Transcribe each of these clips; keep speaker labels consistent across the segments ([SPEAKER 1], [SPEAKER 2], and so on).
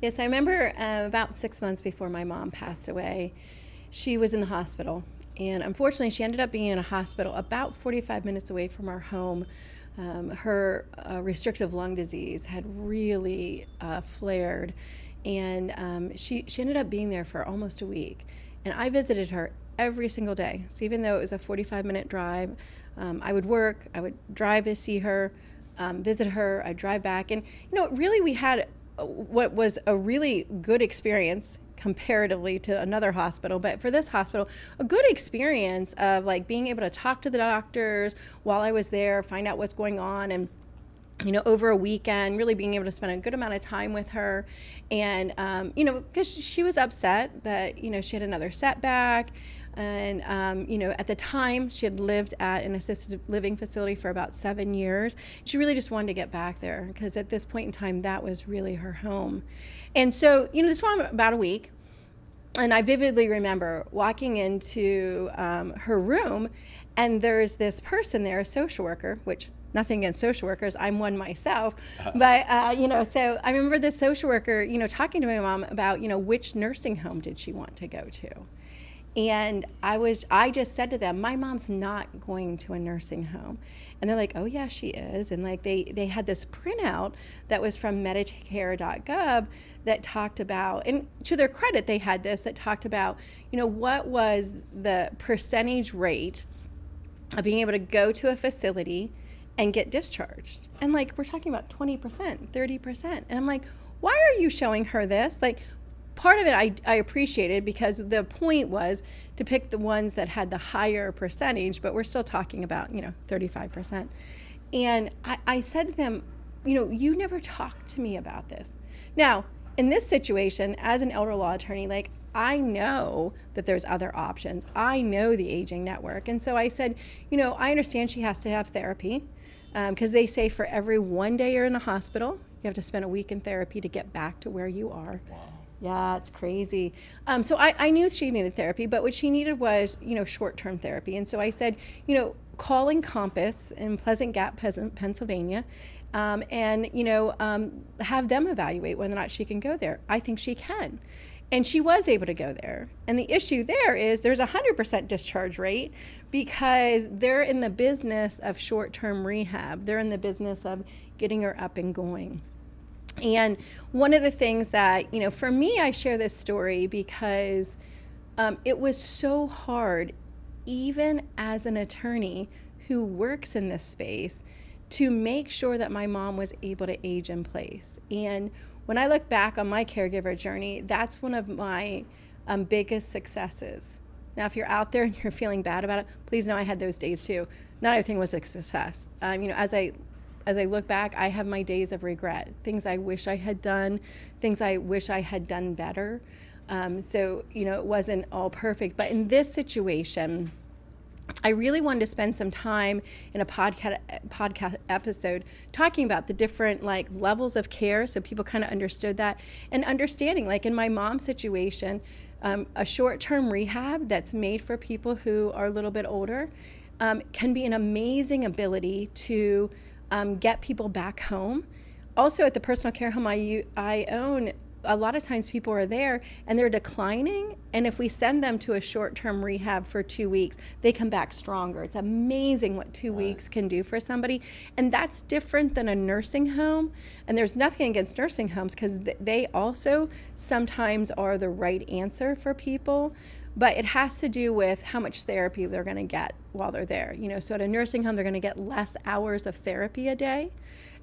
[SPEAKER 1] Yes, I remember about 6 months before my mom passed away, she was in the hospital. And unfortunately, she ended up being in a hospital about 45 minutes away from our home. Her restrictive lung disease had really flared, and she ended up being there for almost a week. And I visited her every single day. So even though it was a 45-minute drive, I would work, I would drive to see her, visit her, I'd drive back. And, really we had what was a really good experience comparatively to another hospital, but for this hospital, a good experience of like being able to talk to the doctors while I was there, find out what's going on, and over a weekend, really being able to spend a good amount of time with her. And, because she was upset that, she had another setback. And, at the time, she had lived at an assisted living facility for about 7 years. She really just wanted to get back there because at this point in time, that was really her home. And so, this went about a week. And I vividly remember walking into her room, and there's this person there, a social worker, which nothing against social workers, I'm one myself, but so I remember the social worker, talking to my mom about, which nursing home did she want to go to. And I just said to them, my mom's not going to a nursing home. And they're like, oh yeah, she is. And like they had this printout that was from Medicare.gov that talked about, and to their credit, they had this that talked about, what was the percentage rate of being able to go to a facility and get discharged. And like, we're talking about 20%, 30%. And I'm like, why are you showing her this? Like, part of it I appreciated because the point was to pick the ones that had the higher percentage, but we're still talking about, 35%. And I said to them, you never talked to me about this. Now, in this situation, as an elder law attorney, like, I know that there's other options. I know the aging network. And so I said, I understand she has to have therapy because they say for every 1 day you're in a hospital, you have to spend a week in therapy to get back to where you are.
[SPEAKER 2] Wow.
[SPEAKER 1] Yeah, it's crazy. So I knew she needed therapy, but what she needed was, short-term therapy. And so I said, call Encompass in Pleasant Gap, Pennsylvania, and, have them evaluate whether or not she can go there. I think she can. And she was able to go there. And the issue there is there's 100% discharge rate because they're in the business of short-term rehab. They're in the business of getting her up and going. And one of the things that, for me, I share this story because it was so hard, even as an attorney who works in this space, to make sure that my mom was able to age in place. And when I look back on my caregiver journey, that's one of my biggest successes. Now, if you're out there and you're feeling bad about it, please know I had those days too. Not everything was a success. As I look back, I have my days of regret, things I wish I had done, things I wish I had done better. So, it wasn't all perfect. But in this situation, I really wanted to spend some time in a podcast episode talking about the different levels of care so people kind of understood that, and understanding, like in my mom's situation, a short-term rehab that's made for people who are a little bit older can be an amazing ability to get people back home. Also, at the personal care home I own, a lot of times people are there and they're declining, and if we send them to a short-term rehab for 2 weeks, they come back stronger. It's amazing what 2 weeks can do for somebody, and that's different than a nursing home. And there's nothing against nursing homes because they also sometimes are the right answer for people, but it has to do with how much therapy they're going to get while they're there. So at a nursing home, they're going to get less hours of therapy a day.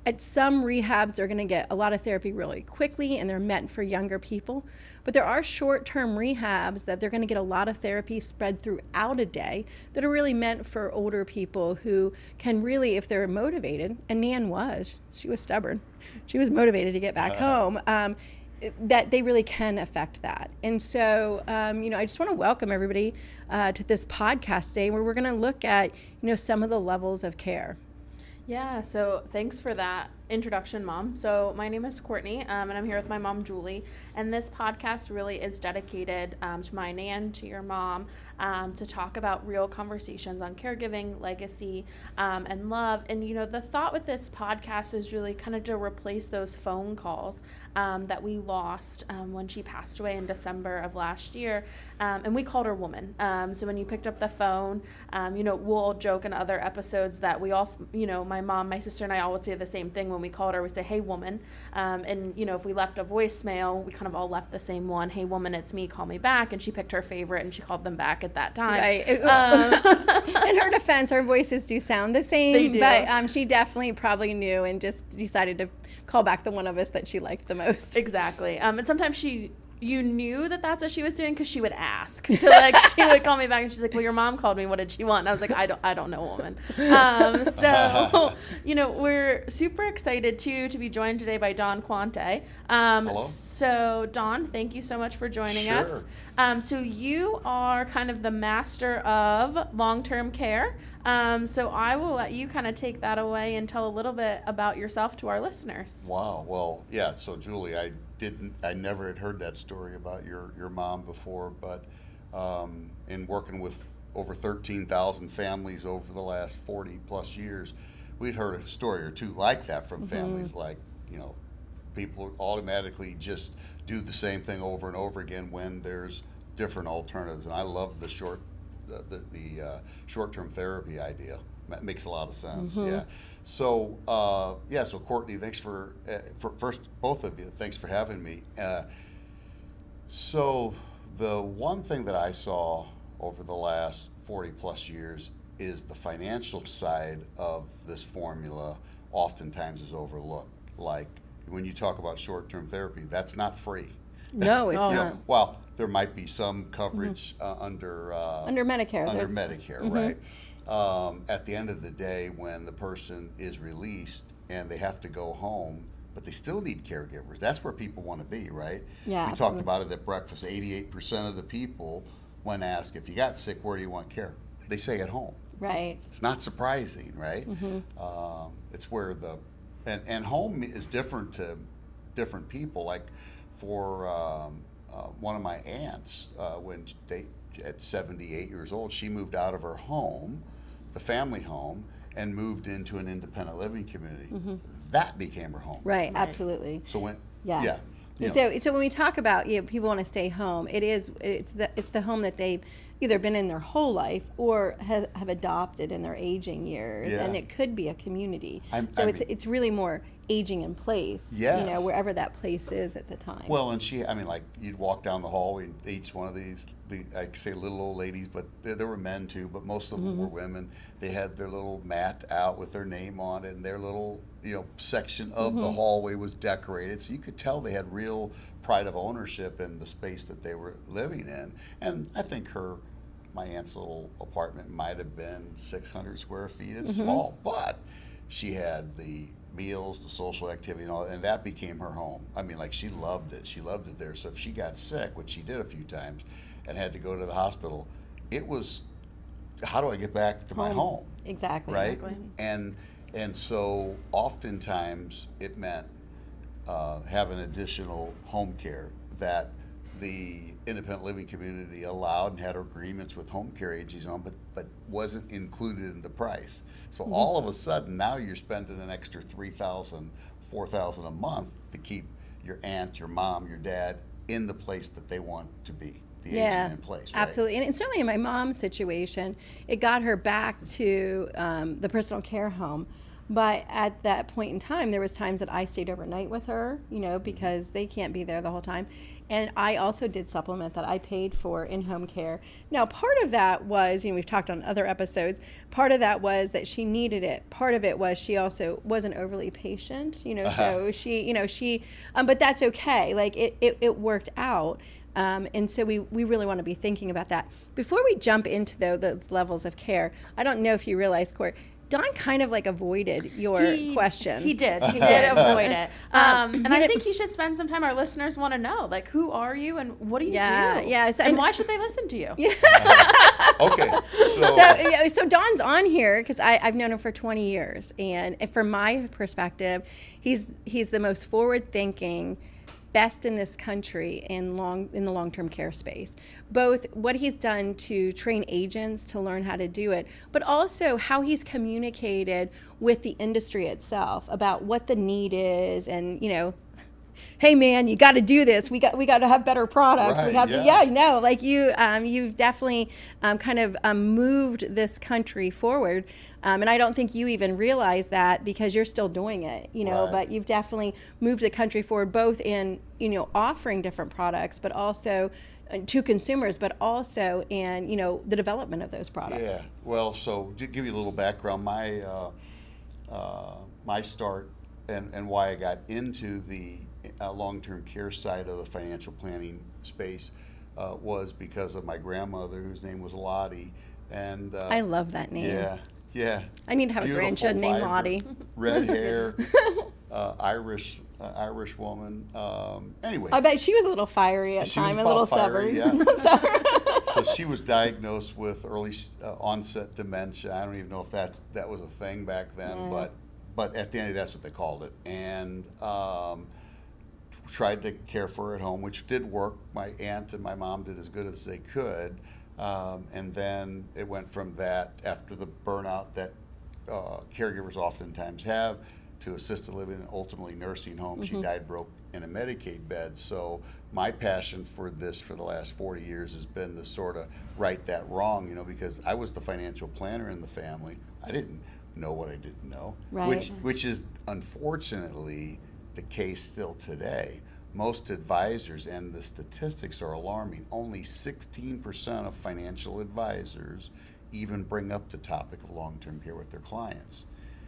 [SPEAKER 1] At some rehabs, they're going to get a lot of therapy really quickly, and they're meant for younger people. But there are short-term rehabs that they're going to get a lot of therapy spread throughout a day that are really meant for older people who can really, if they're motivated, and Nan she was stubborn. She was motivated to get back home. That they really can affect that. And so, I just want to welcome everybody to this podcast day where we're going to look at, some of the levels of care.
[SPEAKER 3] Yeah, so thanks for that
[SPEAKER 2] introduction, Mom. So my name is Courtney, and I'm here with my mom, Julie. And this podcast really is dedicated to my nan, to your mom, to talk about real conversations on caregiving, legacy, and love. And, the thought with this podcast is really kind of to replace those phone calls that we lost when she passed away in December of last year. And we called her woman. So when you picked up the phone, we'll joke in other episodes that we all, my mom, my sister, and I all would say the same thing when we called her. We say, "Hey, woman." And, if we left a voicemail, we kind of all left the same one. "Hey, woman, it's me. Call me back." And she picked her favorite and she called them back at that time.
[SPEAKER 1] Right. In her defense, our voices do sound the same.
[SPEAKER 2] They do.
[SPEAKER 1] But she definitely probably knew and just decided to call back the one of us that she liked the most.
[SPEAKER 2] Exactly. And sometimes you knew that that's what she was doing because she would ask. So she would call me back and she's like, "Well, your mom called me. What did she want?" And I was like, I don't know, woman. So we're super excited too to be joined today by Don Quante.
[SPEAKER 3] Hello.
[SPEAKER 2] So Don, thank you so much for joining us. So you are kind of the master of long-term care. So I will let you kind of take that away and tell a little bit about yourself to our listeners.
[SPEAKER 3] Wow. Well, yeah. So Julie, I never had heard that story about your mom before, but in working with over 13,000 families over the last 40 plus years, we'd heard a story or two like that from families. Like, people automatically just do the same thing over and over again when there's different alternatives. And I love the short-term therapy idea. That makes a lot of sense. Yeah. So so Courtney, thanks for first, both of you, thanks for having me. So the one thing that I saw over the last 40 plus years is the financial side of this formula oftentimes is overlooked. Like when you talk about short-term therapy, that's not free.
[SPEAKER 1] No, it's not.
[SPEAKER 3] Well, there might be some coverage under
[SPEAKER 1] Medicare.
[SPEAKER 3] Under Medicare, right? At the end of the day, when the person is released and they have to go home, but they still need caregivers, that's where people want to be, right?
[SPEAKER 1] Yeah,
[SPEAKER 3] we
[SPEAKER 1] absolutely.
[SPEAKER 3] talked about it at breakfast. 88% of the people, when asked, if you got sick, where do you want care? They say at home.
[SPEAKER 1] Right.
[SPEAKER 3] It's not surprising, right? It's where and home is different to different people. Like for one of my aunts, when at 78 years old, she moved out of her home, the family home, and moved into an independent living community. That became her home.
[SPEAKER 1] Right. Absolutely.
[SPEAKER 3] So when
[SPEAKER 1] Yeah.
[SPEAKER 3] you know,
[SPEAKER 1] So when we talk about people want to stay home, it's the home that they've either been in their whole life or have adopted in their aging years,
[SPEAKER 3] Yeah.
[SPEAKER 1] and it could be a community. It's really more aging in place.
[SPEAKER 3] Yes.
[SPEAKER 1] Wherever that place is at the time.
[SPEAKER 3] Well, and like you'd walk down the hallway, and each one of these, I say little old ladies, but there were men too, but most of them were women. They had their little mat out with their name on it, and their little section of the hallway was decorated, so you could tell they had real pride of ownership in the space that they were living in. And I think my aunt's little apartment might have been 600 square feet. It's small, but she had the meals, the social activity, and all, and that became her home. I mean, like, she loved it. She loved it there. So if she got sick, which she did a few times, and had to go to the hospital, it was, how do I get back to my home?
[SPEAKER 1] Exactly.
[SPEAKER 3] Right?
[SPEAKER 1] Exactly.
[SPEAKER 3] And so oftentimes it meant having additional home care that the independent living community allowed and had agreements with home care agencies on, but wasn't included in the price. So all of a sudden now you're spending an extra $3,000, $4,000 a month to keep your aunt, your mom, your dad in the place that they want to be. The aging in place, right?
[SPEAKER 1] Absolutely. And certainly in my mom's situation, it got her back to the personal care home. But at that point in time, there was times that I stayed overnight with her, because they can't be there the whole time. And I also did supplement that I paid for in-home care. Now, part of that was, we've talked on other episodes, part of that was that she needed it. Part of it was she also wasn't overly patient, so she, but that's okay. Like it worked out. And so we really want to be thinking about that. Before we jump into those levels of care, I don't know if you realize, Court, Don kind of like avoided your question.
[SPEAKER 2] He did avoid it. And I think he should spend some time. Our listeners want to know, like, who are you and what do you do?
[SPEAKER 1] Yeah.
[SPEAKER 2] And why should they listen to you?
[SPEAKER 3] Okay.
[SPEAKER 1] So Don's on here because I've known him for 20 years. And from my perspective, he's the most forward-thinking, best in this country in the long-term care space. Both what he's done to train agents to learn how to do it, but also how he's communicated with the industry itself about what the need is, and hey man, you got to do this. We got to have better products.
[SPEAKER 3] Right,
[SPEAKER 1] we have to, like you've definitely kind of moved this country forward. And I don't think you even realize that because you're still doing it,
[SPEAKER 3] Right.
[SPEAKER 1] but you've definitely moved the country forward, both in, offering different products, but also to consumers, but also in, the development of those products.
[SPEAKER 3] Yeah. Well, so to give you a little background, my start and why I got into the long-term care side of the financial planning space was because of my grandmother, whose name was Lottie. And
[SPEAKER 1] I love that name.
[SPEAKER 3] Yeah.
[SPEAKER 1] I need to have
[SPEAKER 3] Beautiful,
[SPEAKER 1] a grandchild named
[SPEAKER 3] vibrant,
[SPEAKER 1] Lottie.
[SPEAKER 3] Red hair, Irish woman. Anyway.
[SPEAKER 1] I bet she was a little fiery at
[SPEAKER 3] She was
[SPEAKER 1] times, a little
[SPEAKER 3] fiery,
[SPEAKER 1] stubborn.
[SPEAKER 3] yeah. So she was diagnosed with early onset dementia. I don't even know if that was a thing back then, but at the end, that's what they called it. And tried to care for her at home, which did work. My aunt and my mom did as good as they could. And then it went from that, after the burnout that caregivers oftentimes have, to assisted living and ultimately nursing home. She died broke in a Medicaid bed. So my passion for this for the last 40 years has been to sort of right that wrong, because I was the financial planner in the family. I didn't know what I didn't know,
[SPEAKER 1] Right.
[SPEAKER 3] which is unfortunately the case still today. Most advisors, and the statistics are alarming, only 16% of financial advisors even bring up the topic of long-term care with their clients.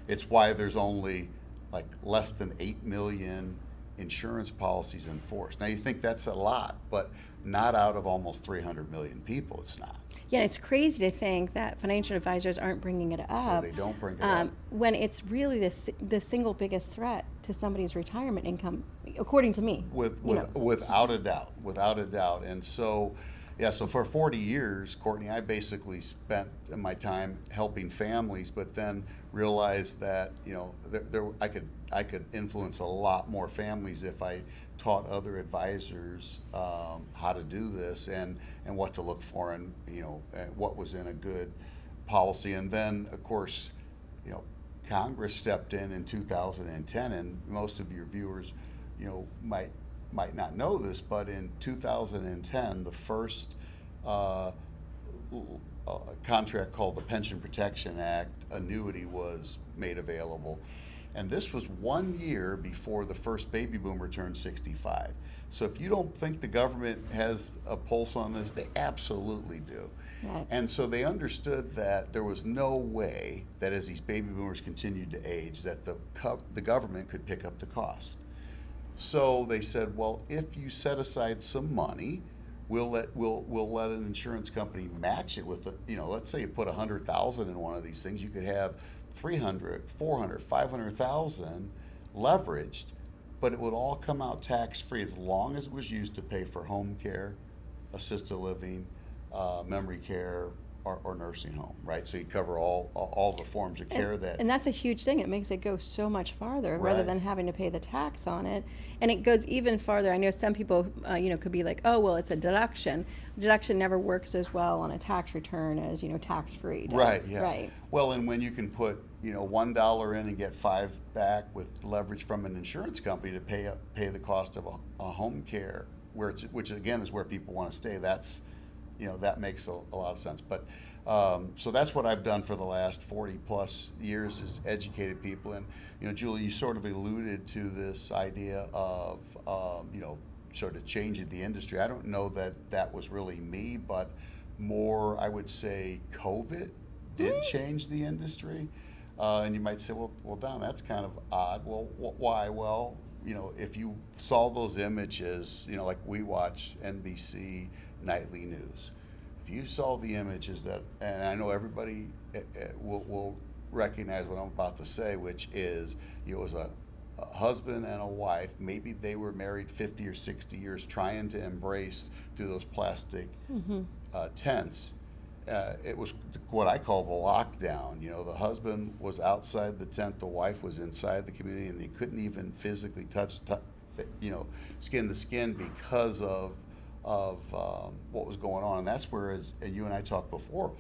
[SPEAKER 3] It's why there's only like less than 8 million insurance policies in force. Now you think that's a lot, but not out of almost 300 million people, it's not.
[SPEAKER 1] Yeah, it's crazy to think that financial advisors aren't bringing it up.
[SPEAKER 3] They don't bring it up.
[SPEAKER 1] When it's really the single biggest threat to somebody's retirement income, according to me.
[SPEAKER 3] Without a doubt. And so, so for 40 years, Courtney, I basically spent my time helping families, but then realized that I could influence a lot more families if I taught other advisors how to do this and what to look for, and what was in a good policy. And then of course Congress stepped in 2010, and most of your viewers might not know this, but in 2010 the first contract called the Pension Protection Act annuity was made available. And this was 1 year before the first baby boomer turned 65. So if you don't think the government has a pulse on this, they absolutely do.
[SPEAKER 1] Right.
[SPEAKER 3] And so they understood that there was no way that as these baby boomers continued to age that the government could pick up the cost. So they said, well, if you set aside some money, we'll let an insurance company match it with let's say you put $100,000 in one of these things, you could have 300, 400, 500,000 leveraged, but it would all come out tax-free as long as it was used to pay for home care, assisted living, memory care, or nursing home, right? So you cover all the forms of care
[SPEAKER 1] and that's a huge thing. It makes it go so much farther rather
[SPEAKER 3] Right.
[SPEAKER 1] than having to pay the tax on it. And it goes even farther. I know some people, could be like, oh, well, it's a deduction. Deduction never works as well on a tax return as, tax-free.
[SPEAKER 3] Right, yeah.
[SPEAKER 1] Right.
[SPEAKER 3] Well, and when you can put, $1 in and get $5 back with leverage from an insurance company to pay the cost of a home care, which again is where people want to stay, that's, that makes a lot of sense. But so that's what I've done for the last 40 plus years, is educated people. And Julie, you sort of alluded to this idea of sort of changing the industry. I don't know that was really me, but more, I would say COVID did change the industry. And you might say, well, Don, that's kind of odd. Well, why? Well, if you saw those images, like we watch NBC nightly news, if you saw the images and I know everybody will recognize what I'm about to say, which is it was a husband and a wife. Maybe they were married 50 or 60 years, trying to embrace through those plastic tents. It was what I call the lockdown. The husband was outside the tent, the wife was inside the community, and they couldn't even physically touch skin to skin because of what was going on. And that's where, and you and I talked before,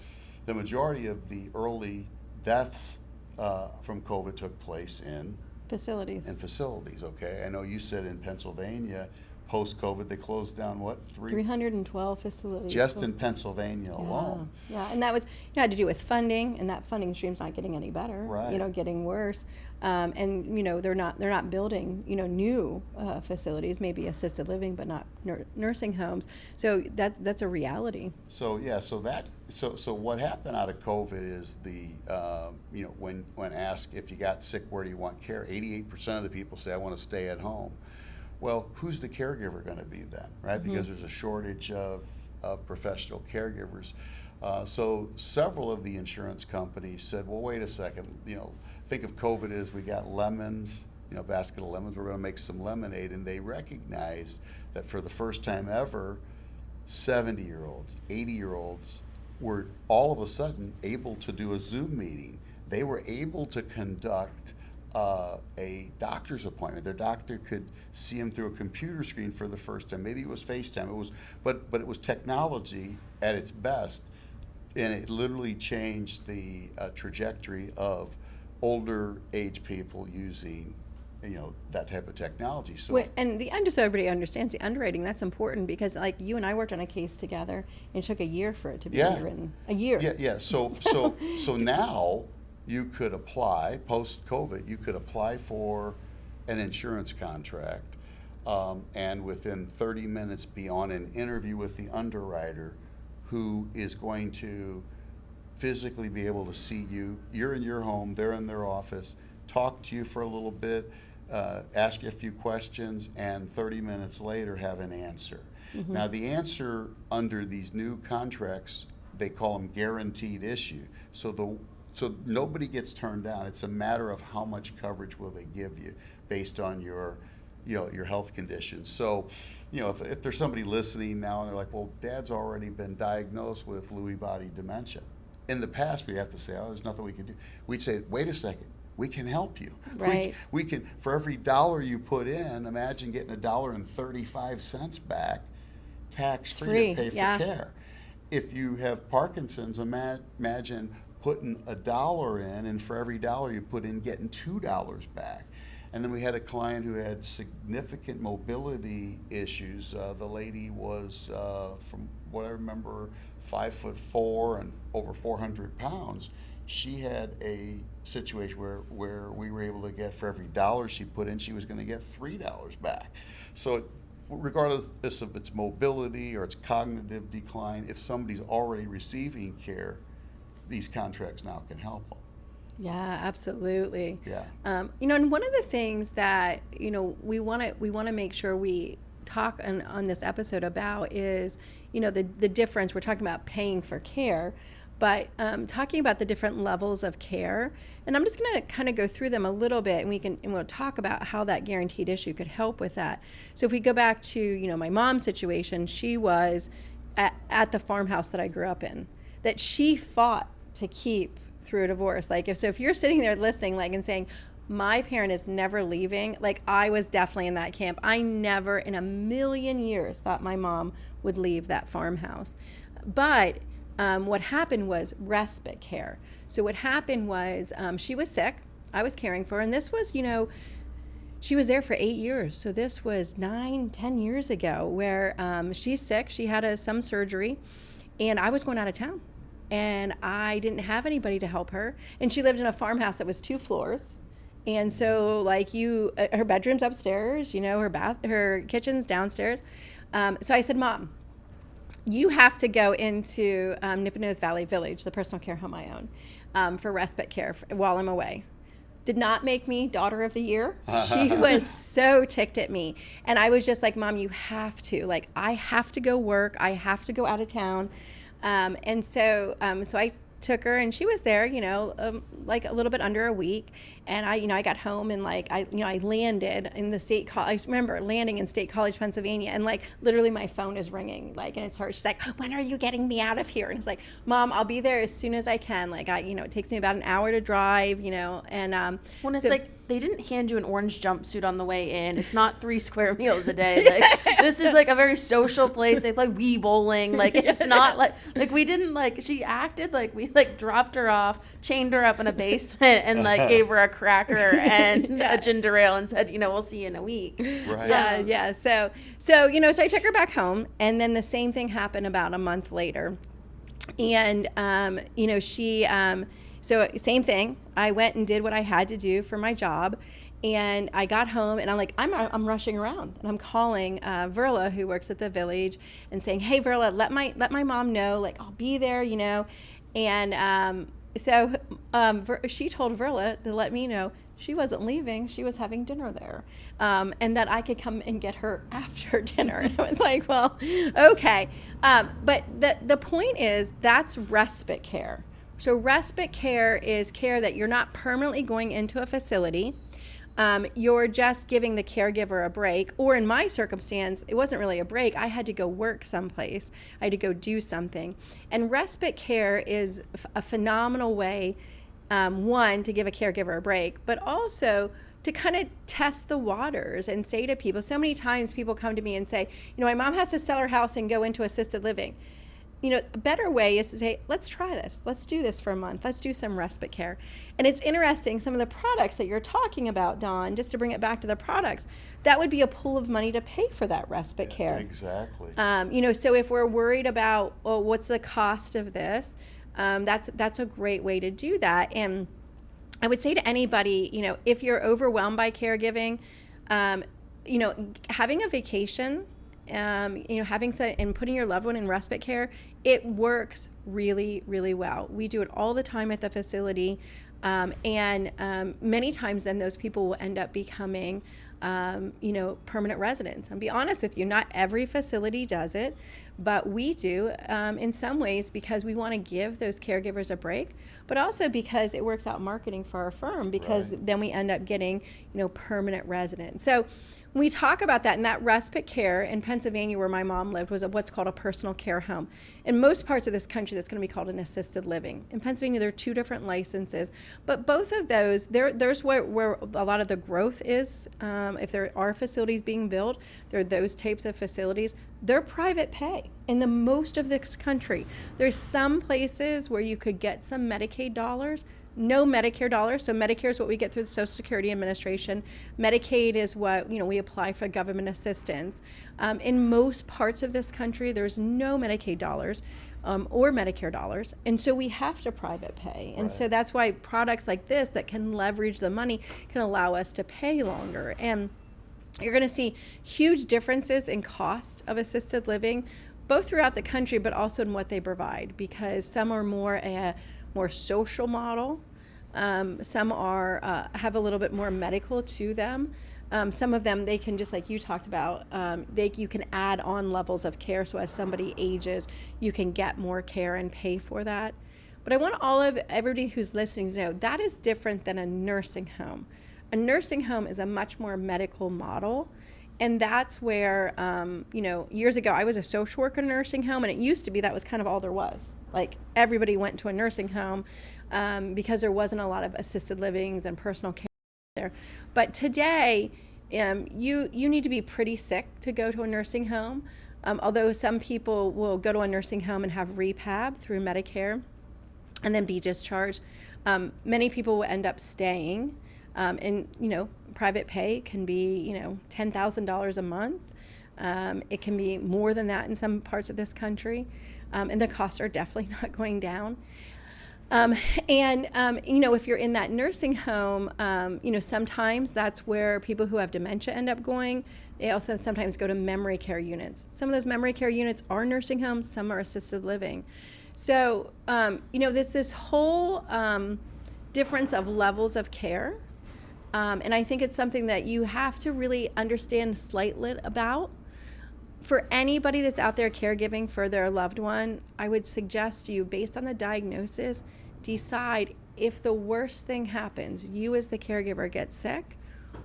[SPEAKER 3] the majority of the early deaths from COVID took place in facilities. Okay, I know you said in Pennsylvania, post-COVID, they closed down
[SPEAKER 1] 312 facilities.
[SPEAKER 3] Just in Pennsylvania alone.
[SPEAKER 1] Yeah, and that was had to do with funding, and that funding stream's not getting any better.
[SPEAKER 3] Right.
[SPEAKER 1] Getting worse. And they're not building new facilities, maybe assisted living, but not nursing homes. So that's a reality.
[SPEAKER 3] So what happened out of COVID is when asked if you got sick, where do you want care, 88% of the people say I want to stay at home. Well, who's the caregiver going to be then, right? Because there's a shortage of professional caregivers. So several of the insurance companies said, well, wait a second, think of COVID as we got lemons, basket of lemons, we're going to make some lemonade. And they recognized that for the first time ever, 70-year-olds, 80-year-olds were all of a sudden able to do a Zoom meeting. They were able to conduct a doctor's appointment. Their doctor could see them through a computer screen for the first time. Maybe it was FaceTime. But it was technology at its best, and it literally changed the trajectory of older age people using that type of technology. So
[SPEAKER 1] and just so everybody understands, the underwriting, that's important, because like you and I worked on a case together, and it took a year for it to be underwritten. A year.
[SPEAKER 3] Yeah. So now you could apply, post-COVID, you could apply for an insurance contract, and within 30 minutes be on an interview with the underwriter, who is going to physically be able to see you. You're in your home, they're in their office, talk to you for a little bit, ask you a few questions, and 30 minutes later have an answer. Now, the answer under these new contracts, they call them guaranteed issue. So nobody gets turned down. It's a matter of how much coverage will they give you based on your health conditions. So, if there's somebody listening now and they're like, well, Dad's already been diagnosed with Lewy body dementia. In the past, we have to say, oh, there's nothing we can do. We'd say, wait a second, we can help you.
[SPEAKER 1] Right.
[SPEAKER 3] We can, for every $1 you put in, imagine getting $1.35 back, tax-free to pay for care. If you have Parkinson's, imagine putting $1 in, and for every $1 you put in, getting $2 back. And then we had a client who had significant mobility issues. The lady was, from what I remember, 5'4" and over 400 pounds. She had a situation where we were able to get, for every $1 she put in, she was going to get $3 back. So regardless of its mobility or its cognitive decline, if somebody's already receiving care, these contracts now can help them.
[SPEAKER 1] Yeah, absolutely.
[SPEAKER 3] Yeah.
[SPEAKER 1] And one of the things that we want to make sure we talk on this episode about is the difference. We're talking about paying for care, but talking about the different levels of care. And I'm just going to kind of go through them a little bit, and we'll talk about how that guaranteed issue could help with that. So if we go back to my mom's situation, she was at the farmhouse that I grew up in, that she fought to keep through a divorce. If you're sitting there listening, and saying, my parent is never leaving, I was definitely in that camp. I never in a million years thought my mom would leave that farmhouse. But what happened was respite care. So what happened was she was sick. I was caring for her, and this was, she was there for 8 years. So this was 9-10 years ago, where she's sick. She had some surgery, and I was going out of town. And I didn't have anybody to help her. And she lived in a farmhouse that was 2 floors. And so her bedroom's upstairs, her kitchen's downstairs. So I said, Mom, you have to go into Nipponos Valley Village, the personal care home I own, for respite care while I'm away. Did not make me daughter of the year. She was so ticked at me. And I was just like, Mom, you have to. I have to go work. I have to go out of town. So I took her, and she was there, like a little bit under a week. And I got home, and like I landed in the state college. I remember landing in State College, Pennsylvania, and like literally my phone is ringing, like, and it's her. She's like, "When are you getting me out of here?" And it's like, "Mom, I'll be there as soon as I can." Like it takes me about an hour to drive, and
[SPEAKER 2] when it's like they didn't hand you an orange jumpsuit on the way in. It's not 3 square meals a day. Like this is like a very social place. They like Wii bowling. Like it's not like we didn't like. She acted like we like dropped her off, chained her up in a basement, and like gave her a cracker and a ginger ale and said, we'll see you in a week.
[SPEAKER 3] Right.
[SPEAKER 1] Yeah. So I took her back home, and then the same thing happened about a month later, and she. So same thing. I went and did what I had to do for my job, and I got home, and I'm rushing around, and I'm calling Verla, who works at the Village, and saying, "Hey Verla, let my mom know, like I'll be there, And so she told Verla to let me know she wasn't leaving; she was having dinner there, and that I could come and get her after dinner. And I was like, well, okay. But the point is that's respite care. So respite care is care that you're not permanently going into a facility. You're just giving the caregiver a break. Or in my circumstance, it wasn't really a break. I had to go work someplace. I had to go do something. And respite care is a phenomenal way, one, to give a caregiver a break, but also to kind of test the waters and say to people, so many times people come to me and say, my mom has to sell her house and go into assisted living. A better way is to say, let's try this. Let's do this for a month. Let's do some respite care. And it's interesting, some of the products that you're talking about, Don, just to bring it back to the products, that would be a pool of money to pay for that respite care.
[SPEAKER 3] Exactly.
[SPEAKER 1] So if we're worried about, what's the cost of this, that's a great way to do that. And I would say to anybody, if you're overwhelmed by caregiving, having a vacation, having and putting your loved one in respite care, it works really, really well. We do it all the time at the facility, and many times then those people will end up becoming, permanent residents. I'll be honest with you, not every facility does it, but we do in some ways because we want to give those caregivers a break, but also because it works out marketing for our firm because then we end up getting, permanent residents. So when we talk about that, and that respite care in Pennsylvania where my mom lived was what's called a personal care home. In most parts of this country, that's going to be called an assisted living. In Pennsylvania, there are 2 different licenses, but both of those, there's where a lot of the growth is. If there are facilities being built, there are those types of facilities. They're private pay in the most of this country. There's some places where you could get some Medicaid dollars, no Medicare dollars. So Medicare is what we get through the Social Security Administration. Medicaid is what, we apply for government assistance. In most parts of this country, there's no Medicaid dollars or Medicare dollars. And so we have to private pay. And so that's why products like this that can leverage the money can allow us to pay longer. And you're going to see huge differences in cost of assisted living, both throughout the country, but also in what they provide, because some are more social model. Some are have a little bit more medical to them. Some of them, they can, just like you talked about, you can add on levels of care. So as somebody ages, you can get more care and pay for that. But I want everybody who's listening to know that is different than a nursing home. A nursing home is a much more medical model. And that's where, years ago, I was a social worker in a nursing home, and it used to be that was kind of all there was. Like, everybody went to a nursing home because there wasn't a lot of assisted livings and personal care there. But today, you need to be pretty sick to go to a nursing home, although some people will go to a nursing home and have rehab through Medicare and then be discharged. Many people will end up staying. And, private pay can be, $10,000 a month. It can be more than that in some parts of this country. And the costs are definitely not going down. If you're in that nursing home, sometimes that's where people who have dementia end up going. They also sometimes go to memory care units. Some of those memory care units are nursing homes, some are assisted living. So, this whole difference of levels of care. And I think it's something that you have to really understand slightly about. for anybody that's out there caregiving for their loved one, I would suggest you, based on the diagnosis, decide if the worst thing happens, you as the caregiver get sick,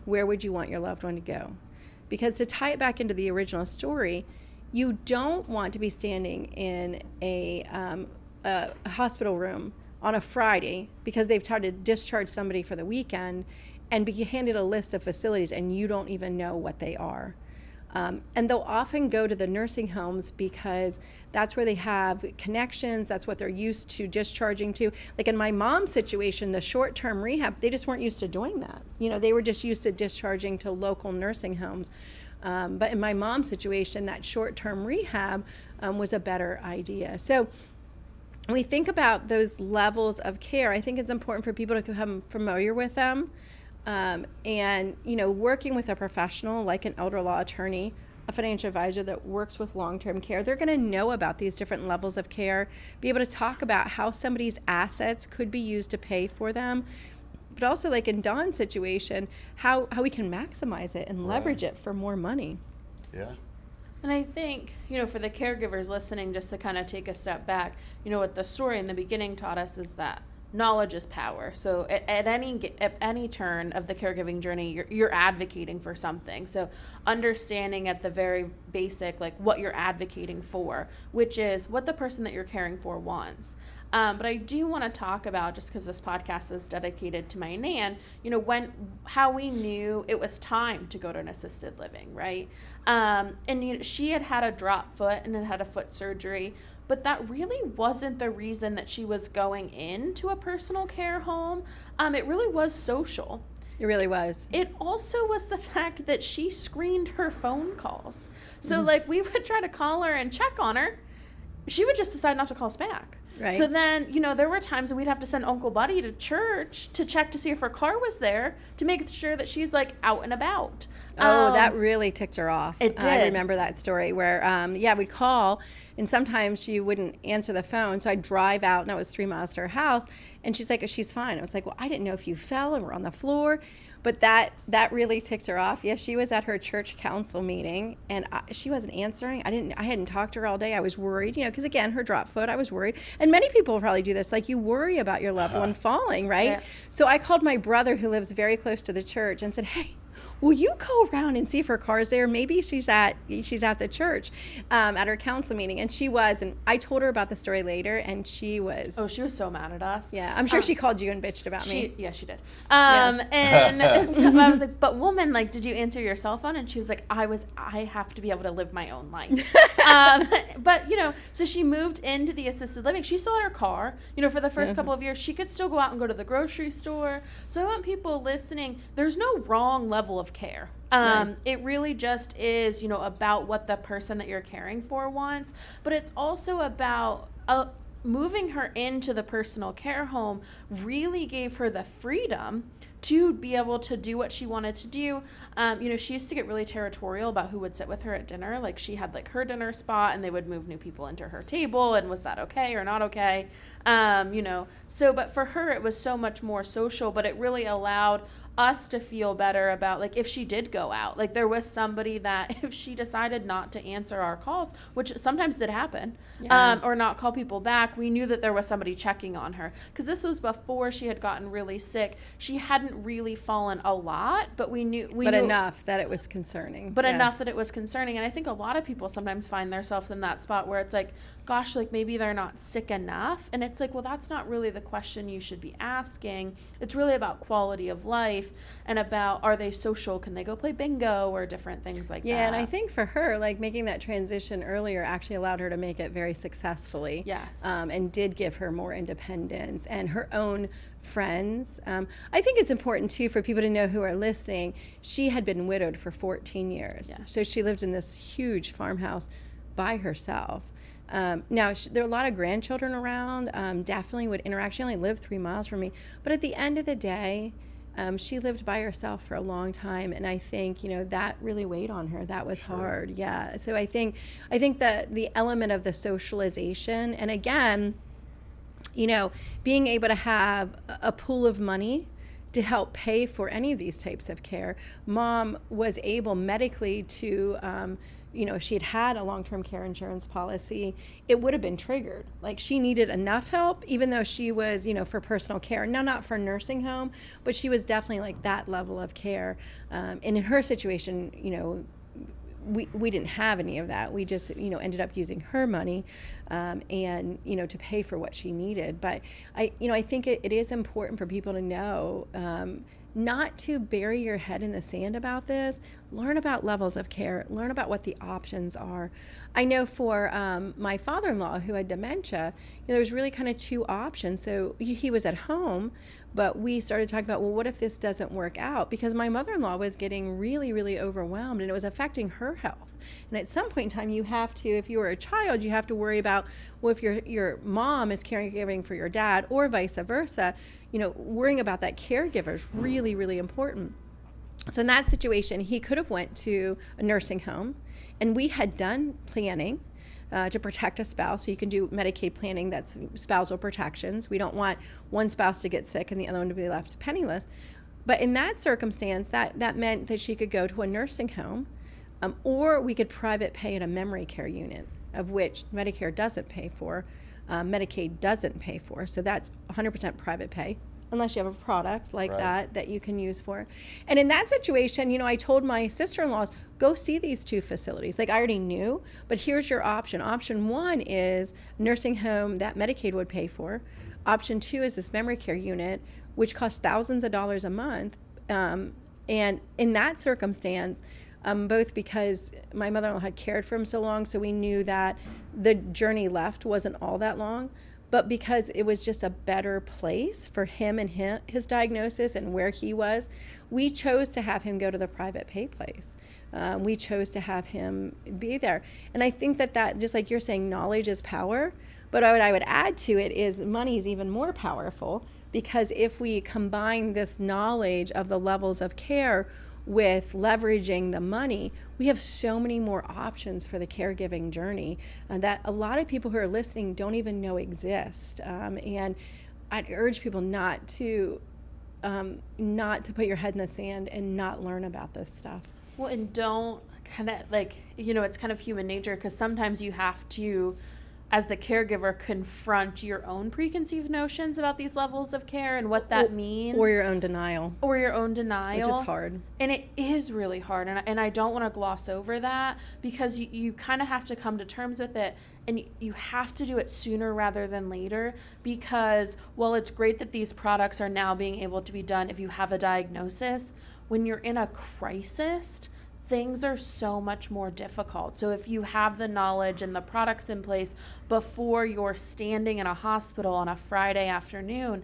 [SPEAKER 1] where would you want your loved one to go? Because to tie it back into the original story, you don't want to be standing in a hospital room on a Friday because they've tried to discharge somebody for the weekend and be handed a list of facilities and you don't even know what they are. And they'll often go to the nursing homes because that's where they have connections. That's what they're used to discharging to. Like in my mom's situation, the short-term rehab, they just weren't used to doing that. They were just used to discharging to local nursing homes. But in my mom's situation, that short-term rehab was a better idea. So when we think about those levels of care, I think it's important for people to become familiar with them. And working with a professional like an elder law attorney, a financial advisor that works with long-term care, they're going to know about these different levels of care, be able to talk about how somebody's assets could be used to pay for them, but also like in Don's situation, how we can maximize it and leverage it for more money.
[SPEAKER 3] Yeah.
[SPEAKER 2] And I think, for the caregivers listening, just to kind of take a step back, what the story in the beginning taught us is that knowledge is power. So at any turn of the caregiving journey, you're advocating for something. So understanding at the very basic, like what you're advocating for, which is what the person that you're caring for wants. But I do want to talk about, just because this podcast is dedicated to my Nan, how we knew it was time to go to an assisted living, right? And she had a drop foot and had a foot surgery. But that really wasn't the reason that she was going into a personal care home. It really was social.
[SPEAKER 1] It really was.
[SPEAKER 2] It also was the fact that she screened her phone calls. So we would try to call her and check on her. She would just decide not to call us back.
[SPEAKER 1] Right.
[SPEAKER 2] So then, there were times when we'd have to send Uncle Buddy to church to check to see if her car was there to make sure that she's out and about.
[SPEAKER 1] That really ticked her off.
[SPEAKER 2] It did.
[SPEAKER 1] I remember that story where, we'd call and sometimes she wouldn't answer the phone. So I'd drive out and it was 3 miles to her house. And she's like, she's fine. I was like, well, I didn't know if you fell and were on the floor. But that really ticked her off. Yeah, she was at her church council meeting, and she wasn't answering. I hadn't talked to her all day. I was worried, because again, her drop foot, I was worried. And many people probably do this. You worry about your loved one falling, right? Yeah. So I called my brother, who lives very close to the church, and said, hey, will you go around and see if her car's there? Maybe she's at the church at her council meeting. And she was. And I told her about the story later, and she was.
[SPEAKER 2] Oh, she was so mad at us.
[SPEAKER 1] Yeah, I'm sure she called you and bitched about me.
[SPEAKER 2] Yeah, she did. And stuff. I was like, but woman, did you answer your cell phone? And she was like, I have to be able to live my own life. But, so she moved into the assisted living. She still had her car. For the first couple of years, she could still go out and go to the grocery store. So I want people listening, there's no wrong level of care.
[SPEAKER 1] Right.
[SPEAKER 2] It really just is, about what the person that you're caring for wants, but it's also about moving her into the personal care home really gave her the freedom to be able to do what she wanted to do. She used to get really territorial about who would sit with her at dinner. She had her dinner spot and they would move new people into her table, and was that okay or not okay? But for her it was so much more social, but it really allowed us to feel better about if she did go out, there was somebody that if she decided not to answer our calls, which sometimes did happen, or not call people back, we knew that there was somebody checking on her, because this was before she had gotten really sick. She hadn't really fallen a lot, but we knew
[SPEAKER 1] enough that it was concerning.
[SPEAKER 2] Enough that it was concerning. And I think a lot of people sometimes find themselves in that spot where it's gosh, maybe they're not sick enough. And it's well, that's not really the question you should be asking. It's really about quality of life and about, are they social? Can they go play bingo or different things like that?
[SPEAKER 1] Yeah, and I think for her, making that transition earlier actually allowed her to make it very successfully.
[SPEAKER 2] Yes.
[SPEAKER 1] And did give her more independence and her own friends. I think it's important too for people to know who are listening. She had been widowed for 14 years.
[SPEAKER 2] Yes.
[SPEAKER 1] So she lived in this huge farmhouse by herself. Now, there are a lot of grandchildren around, definitely would interact. She only lived 3 miles from me. But at the end of the day, she lived by herself for a long time. And I think, that really weighed on her. That was hard. Yeah. So I think that the element of the socialization, and again, being able to have a pool of money to help pay for any of these types of care. Mom was able medically to if she had had a long-term care insurance policy, it would have been triggered. Like, she needed enough help, even though she was, for personal care. Now, not for nursing home, but she was definitely like that level of care. And in her situation, we didn't have any of that. We just, ended up using her money, and, to pay for what she needed. But I think it is important for people to know, not to bury your head in the sand about this. Learn about levels of care. Learn about what the options are. I know for my father-in-law who had dementia, there was really kind of two options. So he was at home, but we started talking about, well, what if this doesn't work out? Because my mother-in-law was getting really, really overwhelmed, and it was affecting her health. And at some point in time, you have to, if you were a child, you have to worry about, well, if your mom is caregiving for your dad or vice versa, worrying about that caregiver is really, really important. So in that situation, he could have went to a nursing home, and we had done planning to protect a spouse. So you can do Medicaid planning, that's spousal protections. We don't want one spouse to get sick and the other one to be left penniless. But in that circumstance, that meant that she could go to a nursing home, or we could private pay at a memory care unit, of which Medicare doesn't pay for, Medicaid doesn't pay for. So that's 100% private pay, unless you have a product like that you can use for. And in that situation, I told my sister-in-laws, go see these two facilities. Like, I already knew, but here's your option. Option one is nursing home that Medicaid would pay for. Option two is this memory care unit, which costs thousands of dollars a month. And in that circumstance, both because my mother-in-law had cared for him so long, so we knew that the journey left wasn't all that long, but because it was just a better place for him and his diagnosis and where he was, we chose to have him go to the private pay place. We chose to have him be there. And I think that just like you're saying, knowledge is power, but what I would add to it is money is even more powerful, because if we combine this knowledge of the levels of care with leveraging the money, we have so many more options for the caregiving journey that a lot of people who are listening don't even know exist. And I'd urge people not to put your head in the sand and not learn about this stuff.
[SPEAKER 2] Well, and don't kind of it's kind of human nature, because sometimes you have to, as the caregiver, confront your own preconceived notions about these levels of care and what that means.
[SPEAKER 1] Or your own denial.
[SPEAKER 2] Which
[SPEAKER 1] is hard.
[SPEAKER 2] And it is really hard. And I don't want to gloss over that, because you kind of have to come to terms with it. And you have to do it sooner rather than later, because while it's great that these products are now being able to be done if you have a diagnosis, when you're in a crisis, things are so much more difficult. So if you have the knowledge and the products in place before you're standing in a hospital on a Friday afternoon,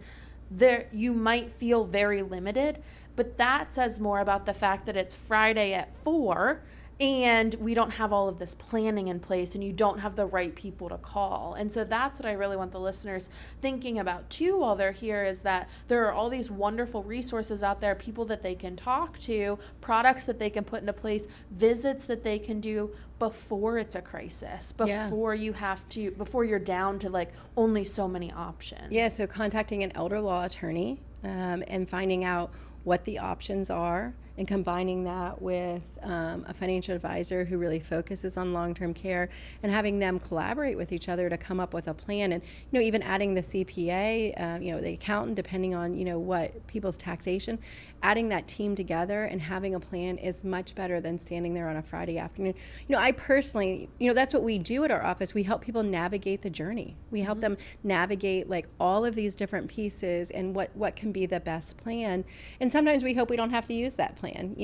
[SPEAKER 2] you might feel very limited, but that says more about the fact that it's Friday at 4 and we don't have all of this planning in place, and you don't have the right people to call. And so that's what I really want the listeners thinking about too while they're here, is that there are all these wonderful resources out there, people that they can talk to, products that they can put into place, visits that they can do before it's a crisis, before you're down to like only so many options.
[SPEAKER 1] Yeah, so contacting an elder law attorney and finding out what the options are, and combining that with a financial advisor who really focuses on long-term care, and having them collaborate with each other to come up with a plan. And even adding the CPA, the accountant, depending on what people's taxation, adding that team together and having a plan is much better than standing there on a Friday afternoon. I personally, that's what we do at our office. We help people navigate the journey. We help them navigate like all of these different pieces and what can be the best plan. And sometimes we hope we don't have to use that plan,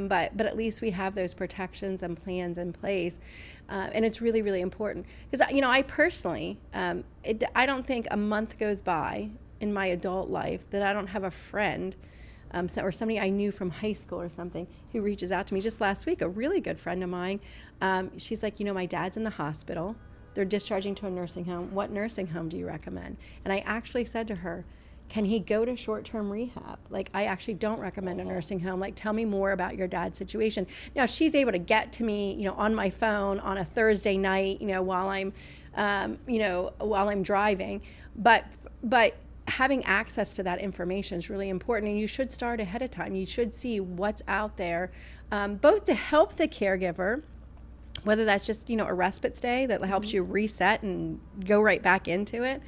[SPEAKER 1] but at least we have those protections and plans in place. And it's really, really important, because I personally, I don't think a month goes by in my adult life that I don't have a friend or somebody I knew from high school or something who reaches out to me. Just last week, a really good friend of mine, she's like, my dad's in the hospital. They're discharging to a nursing home. What nursing home do you recommend? And I actually said to her, can he go to short-term rehab? Like, I actually don't recommend a nursing home. Like, tell me more about your dad's situation. Now, she's able to get to me, on my phone on a Thursday night, while I'm driving. But having access to that information is really important, and you should start ahead of time. You should see what's out there, both to help the caregiver whether that's just, a respite stay that helps you reset and go right back into it.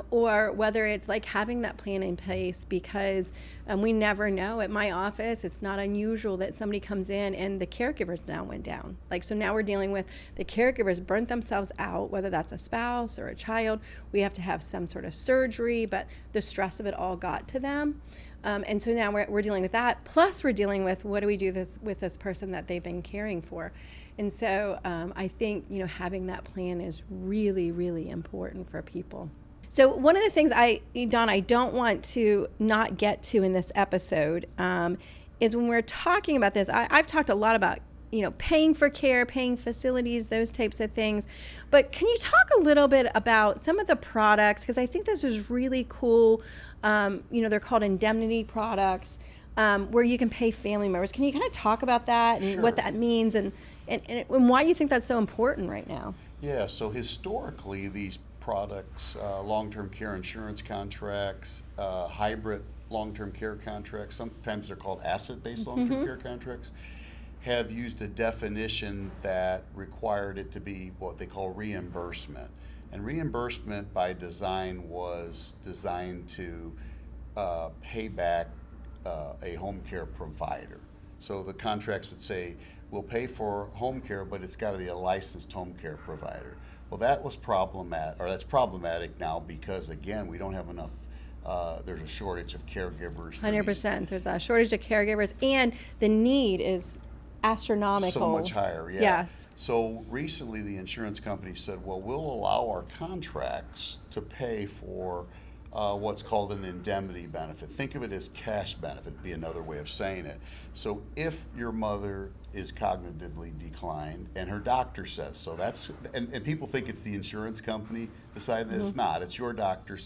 [SPEAKER 1] Or whether it's like having that plan in place, because we never know. At my office, it's not unusual that somebody comes in and the caregivers now went down. Like, so now we're dealing with the caregivers burnt themselves out, whether that's a spouse or a child. We have to have some sort of surgery, but the stress of it all got to them. And so now we're dealing with that. Plus, we're dealing with what do we do with this person that they've been caring for. And so I think, having that plan is really, really important for people. So one of the things Don, I don't want to not get to in this episode is when we're talking about this, I've talked a lot about, paying for care, paying facilities, those types of things. But can you talk a little bit about some of the products? Because I think this is really cool. They're called indemnity products where you can pay family members. Can you kind of talk about that and what that means and why you think that's so important right now?
[SPEAKER 3] Yeah, so historically, these products, long-term care insurance contracts, hybrid long-term care contracts, sometimes they're called asset-based long-term care contracts, have used a definition that required it to be what they call reimbursement. And reimbursement by design was designed to pay back a home care provider. So the contracts would say, we'll pay for home care, but it's got to be a licensed home care provider. Well, that was problematic, or that's problematic now because, again, we don't have enough, there's a shortage of caregivers.
[SPEAKER 1] 100%. There's a shortage of caregivers, and the need is astronomical.
[SPEAKER 3] So much higher, yeah.
[SPEAKER 1] Yes.
[SPEAKER 3] So recently the insurance company said, well, we'll allow our contracts to pay for what's called an indemnity benefit. Think of it as cash benefit, be another way of saying it. So if your mother is cognitively declined and her doctor says so, and people think it's the insurance company deciding that. It's not. It's your doctor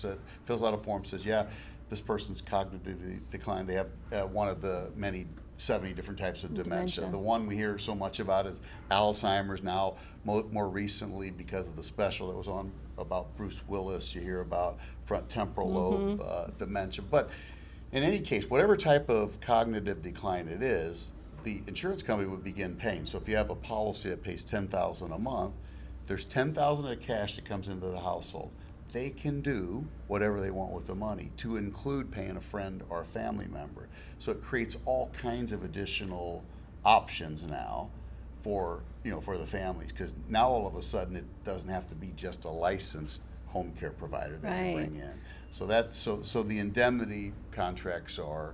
[SPEAKER 3] fills out a form, says, yeah, this person's cognitively declined. They have one of the many 70 different types of dementia. The one we hear so much about is Alzheimer's now. More recently, because of the special that was on about Bruce Willis, you hear about front temporal lobe dementia. But in any case, whatever type of cognitive decline it is, the insurance company would begin paying. So if you have a policy that pays $10,000 a month, there's $10,000 of cash that comes into the household. They can do whatever they want with the money, to include paying a friend or a family member. So it creates all kinds of additional options now for the families, because now all of a sudden it doesn't have to be just a licensed home care provider that you bring in. So the indemnity contracts are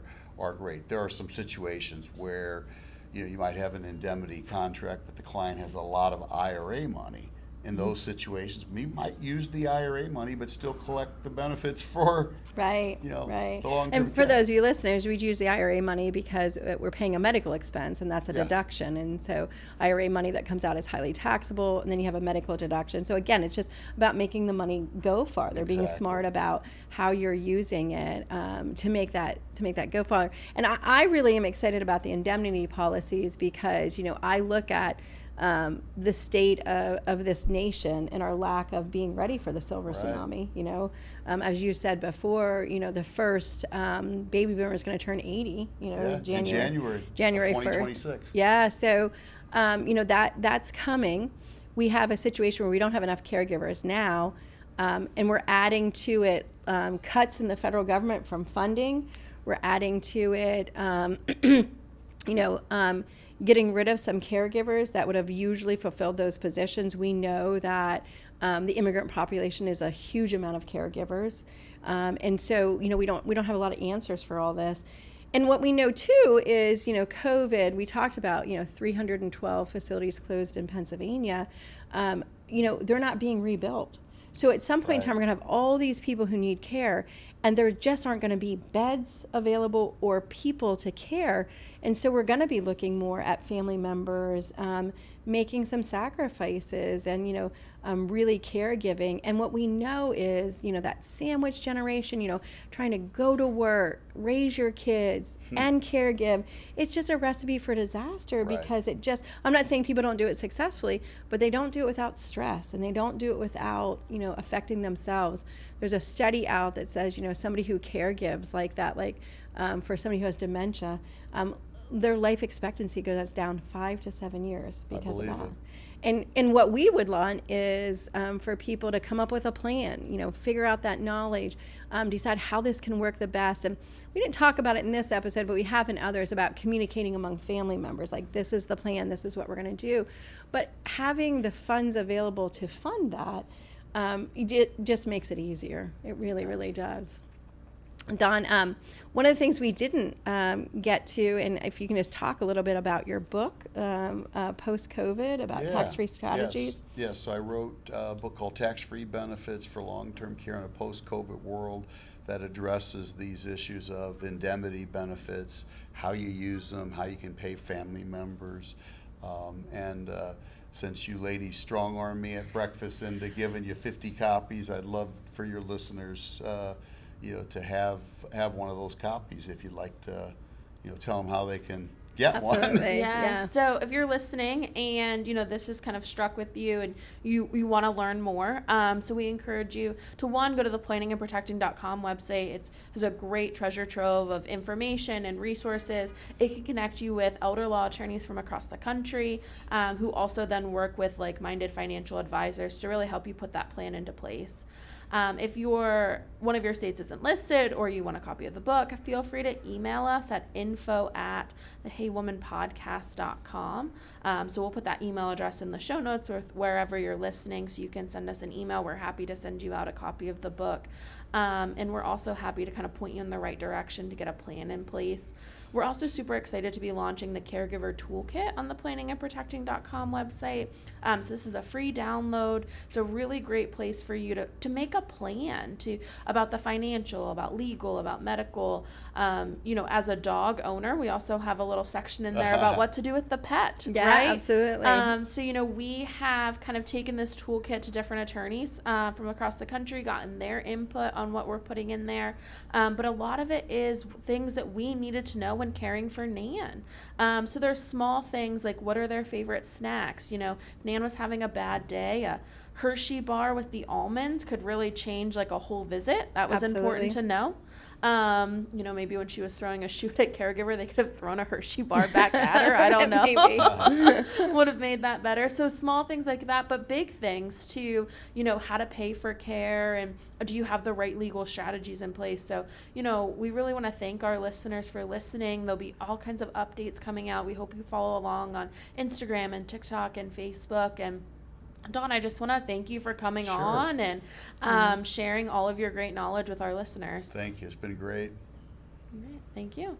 [SPEAKER 3] great. There are some situations where you might have an indemnity contract, but the client has a lot of IRA money. In those situations, we might use the IRA money, but still collect the benefits for the long-term
[SPEAKER 1] And for those of you listeners, we'd use the IRA money because we're paying a medical expense, and that's a deduction. And so IRA money that comes out is highly taxable, and then you have a medical deduction. So again, it's just about making the money go farther, being smart about how you're using it to make that go farther. And I really am excited about the indemnity policies because I look at the state of this nation and our lack of being ready for the silver tsunami. As you said before, the first baby boomer is going to turn 80.
[SPEAKER 3] In January 2026.
[SPEAKER 1] Yeah, so that's coming. We have a situation where we don't have enough caregivers now, and we're adding to it cuts in the federal government from funding. We're adding to it, getting rid of some caregivers that would have usually fulfilled those positions. We know that the immigrant population is a huge amount of caregivers, and so we don't have a lot of answers for all this. And what we know too is COVID. We talked about 312 facilities closed in Pennsylvania. They're not being rebuilt. So at some point in time, we're going to have all these people who need care, and there just aren't going to be beds available or people to care. And so we're going to be looking more at family members, making some sacrifices and, really caregiving. And what we know is, that sandwich generation, trying to go to work, raise your kids, and caregive, it's just a recipe for disaster because I'm not saying people don't do it successfully, but they don't do it without stress, and they don't do it without, affecting themselves. There's a study out that says, somebody who caregives like that, for somebody who has dementia, their life expectancy goes down 5 to 7 years because of
[SPEAKER 3] believe
[SPEAKER 1] that.
[SPEAKER 3] it.
[SPEAKER 1] And what we would want is for people to come up with a plan, figure out that knowledge, decide how this can work the best. And we didn't talk about it in this episode, but we have in others about communicating among family members, like this is the plan, this is what we're going to do. But having the funds available to fund that, it just makes it easier. It really, really does. Don, one of the things we didn't get to, and if you can just talk a little bit about your book, post-COVID, about tax-free strategies.
[SPEAKER 3] Yes, so I wrote a book called Tax-Free Benefits for Long-Term Care in a Post-COVID World that addresses these issues of indemnity benefits, how you use them, how you can pay family members. Since you ladies strong-arm me at breakfast into giving you 50 copies, I'd love for your listeners to have one of those copies if you'd like to, tell them how they can get one.
[SPEAKER 1] Absolutely.
[SPEAKER 2] Yeah. So if you're listening and, this has kind of struck with you and you want to learn more, so we encourage you to, one, go to the planningandprotecting.com website. It has a great treasure trove of information and resources. It can connect you with elder law attorneys from across the country who also then work with like-minded financial advisors to really help you put that plan into place. If one of your states isn't listed or you want a copy of the book, feel free to email us at info@theheywomanpodcast.com. So we'll put that email address in the show notes or wherever you're listening, so you can send us an email. We're happy to send you out a copy of the book. And we're also happy to kind of point you in the right direction to get a plan in place. We're also super excited to be launching the Caregiver Toolkit on the planningandprotecting.com website. So this is a free download. It's a really great place for you to make a plan about the financial, about legal, about medical. As a dog owner, we also have a little section in there about what to do with the pet.
[SPEAKER 1] Yeah,
[SPEAKER 2] right?
[SPEAKER 1] absolutely.
[SPEAKER 2] So, we have kind of taken this toolkit to different attorneys from across the country, gotten their input on what we're putting in there. But a lot of it is things that we needed to know when caring for Nan. So there's small things like what are their favorite snacks? Nan was having a bad day. A Hershey bar with the almonds could really change like a whole visit. That was important to know. Maybe when she was throwing a shoot at caregiver, they could have thrown a Hershey bar back at her. I don't know.
[SPEAKER 1] Maybe.
[SPEAKER 2] Would have made that better. So small things like that, but big things too, how to pay for care and do you have the right legal strategies in place? So, we really want to thank our listeners for listening. There'll be all kinds of updates coming out. We hope you follow along on Instagram and TikTok and Facebook. And Dawn, I just want to thank you for coming on and sharing all of your great knowledge with our listeners.
[SPEAKER 3] Thank you. It's been great.
[SPEAKER 2] All right. Thank you.